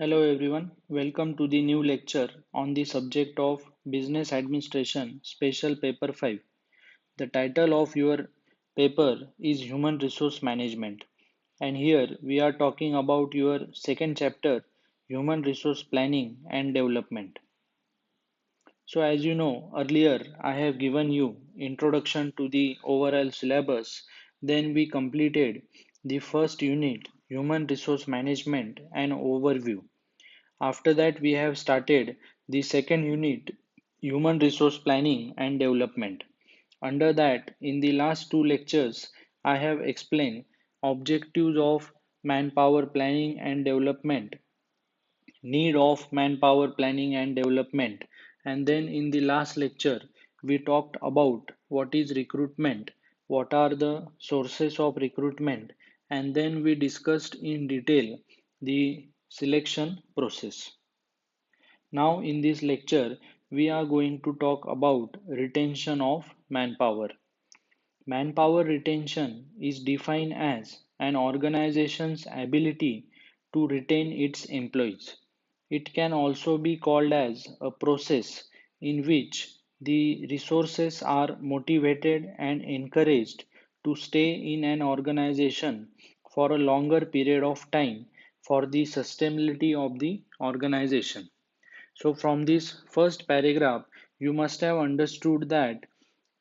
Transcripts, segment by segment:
Hello everyone, welcome to the new lecture on the subject of Business Administration Special Paper 5. The title of your paper is Human Resource Management, and here we are talking about your second chapter, Human Resource Planning and Development. So as you know, earlier I have given you introduction to the overall syllabus, then we completed the first unit, Human Resource Management and Overview. After that, we have started the second unit, Human Resource Planning and Development. Under that, in the last two lectures, I have explained objectives of manpower planning and development, need of manpower planning and development. And then in the last lecture, we talked about what is recruitment, what are the sources of recruitment, and then we discussed in detail the selection process. Now, in this lecture, we are going to talk about retention of manpower. Manpower retention is defined as an organization's ability to retain its employees. It can also be called as a process in which the resources are motivated and encouraged to stay in an organization for a longer period of time for the sustainability of the organization. So, from this first paragraph, you must have understood that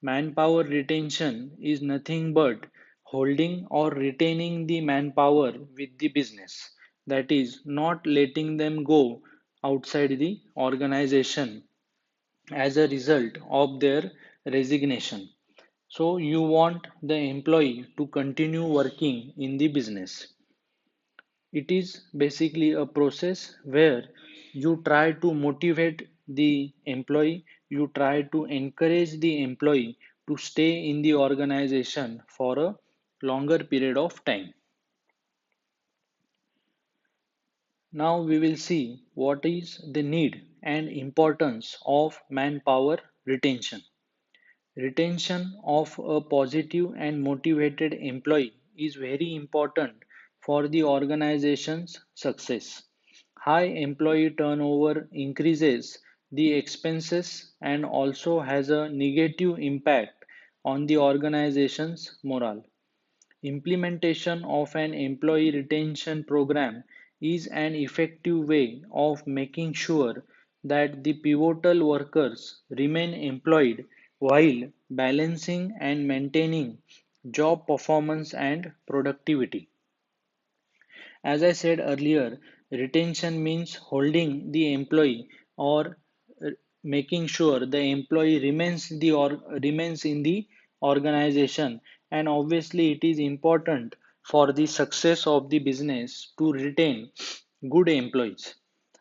manpower retention is nothing but holding or retaining the manpower with the business. That is, not letting them go outside the organization as a result of their resignation. So, you want the employee to continue working in the business. It is basically a process where you try to motivate the employee, you try to encourage the employee to stay in the organization for a longer period of time. Now we will see what is the need and importance of manpower retention. Retention of a positive and motivated employee is very important for the organization's success. High employee turnover increases the expenses and also has a negative impact on the organization's morale. Implementation of an employee retention program is an effective way of making sure that the pivotal workers remain employed while balancing and maintaining job performance and productivity. As I said earlier, retention means holding the employee or uh, making sure the employee remains in the organization, and obviously it is important for the success of the business to retain good employees.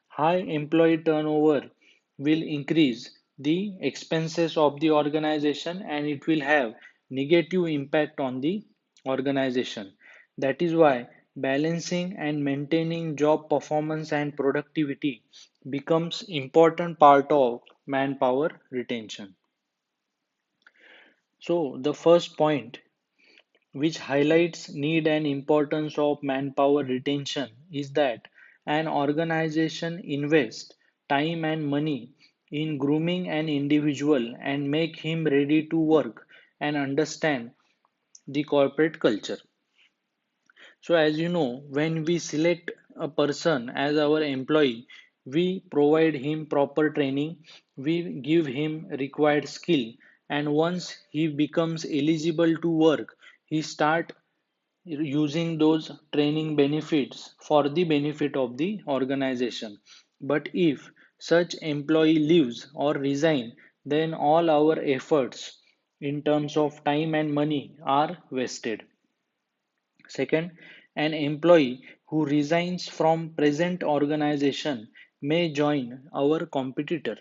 High employee turnover will increase the expenses of the organization and it will have negative impact on the organization. That is why balancing and maintaining job performance and productivity becomes important part of manpower retention. So the first point which highlights need and importance of manpower retention is that an organization invests time and money in grooming an individual and make him ready to work and understand the corporate culture. So as you know, when we select a person as our employee, we provide him proper training, we give him required skill, and once he becomes eligible to work, he start using those training benefits for the benefit of the organization. But if such employee leaves or resign, then all our efforts in terms of time and money are wasted. Second, an employee who resigns from present organization may join our competitor.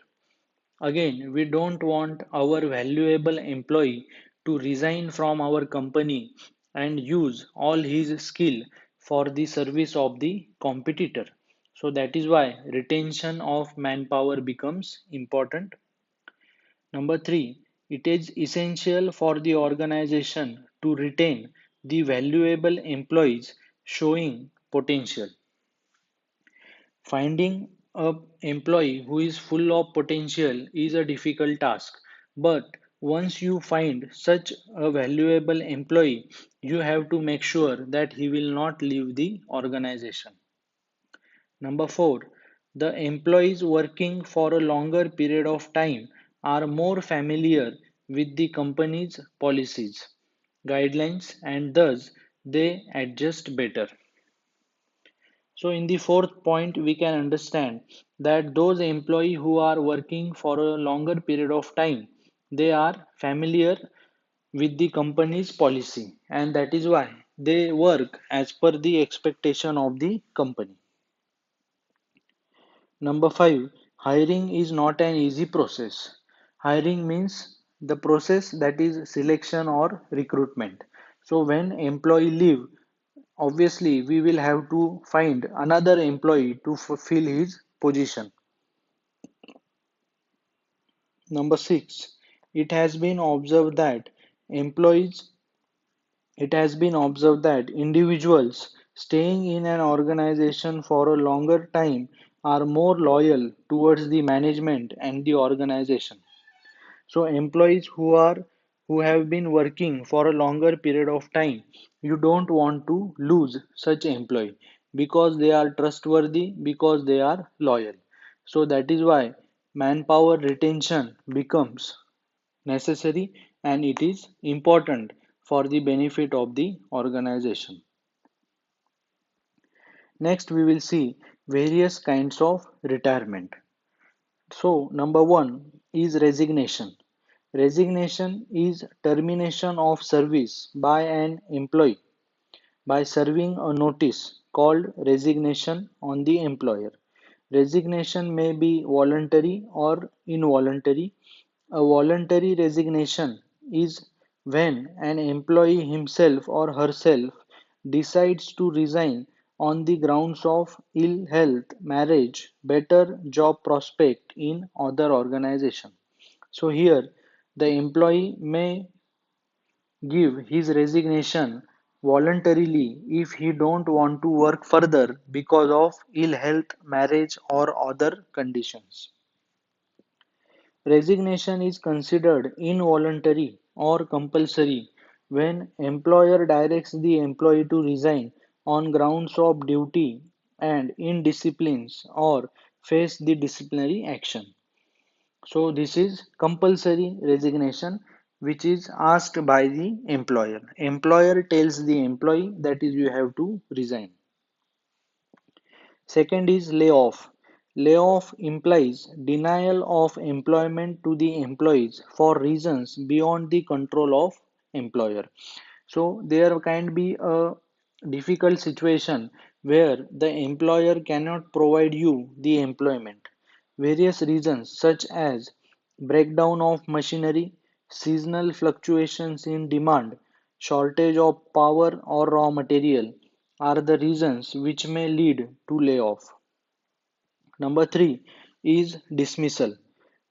Again, we don't want our valuable employee to resign from our company and use all his skill for the service of the competitor. So that is why retention of manpower becomes important. Number three, it is essential for the organization to retain the valuable employees showing potential. Finding a employee who is full of potential is a difficult task, but once you find such a valuable employee, you have to make sure that he will not leave the organization. Number 4, the employees working for a longer period of time are more familiar with the company's policies, guidelines, and thus they adjust better. So in the fourth point, we can understand that those employees who are working for a longer period of time, they are familiar with the company's policy, and that is why they work as per the expectation of the company. Number 5, hiring is not an easy process. Hiring means the process that is selection or recruitment. So when employee leave, obviously we will have to find another employee to fulfill his position. Number 6, it has been observed that employees it has been observed that individuals staying in an organization for a longer time are more loyal towards the management and the organization. So employees who have been working for a longer period of time, you don't want to lose such employee because they are trustworthy, because they are loyal. So that is why manpower retention becomes necessary and it is important for the benefit of the organization. Next we will see various kinds of retirement. So, number 1 is resignation. Resignation is termination of service by an employee by serving a notice called resignation on the employer. Resignation may be voluntary or involuntary. A voluntary resignation is when an employee himself or herself decides to resign on the grounds of ill health, marriage, better job prospect in other organization. So here the employee may give his resignation voluntarily if he don't want to work further because of ill health, marriage or other conditions. Resignation is considered involuntary or compulsory when employer directs the employee to resign on grounds of duty and indisciplines or face the disciplinary action. So this is compulsory resignation which is asked by the employer. Employer tells the employee that is you have to resign. Second is layoff. Layoff implies denial of employment to the employees for reasons beyond the control of employer. So there can be a difficult situation where the employer cannot provide you the employment. Various reasons such as breakdown of machinery, seasonal fluctuations in demand, shortage of power or raw material are the reasons which may lead to layoff. Number 3 is dismissal.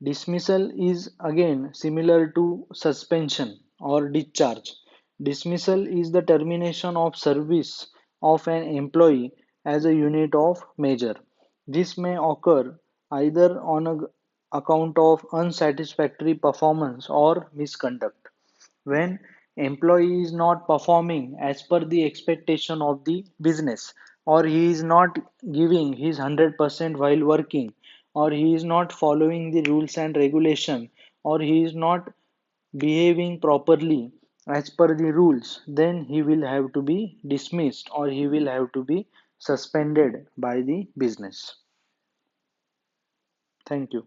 Dismissal is again similar to suspension or discharge. Dismissal is the termination of service of an employee as a unit of measure. This may occur either on account of unsatisfactory performance or misconduct. When employee is not performing as per the expectation of the business, or he is not giving his 100% while working, or he is not following the rules and regulation, or he is not behaving properly as per the rules, then he will have to be dismissed or he will have to be suspended by the business. Thank you.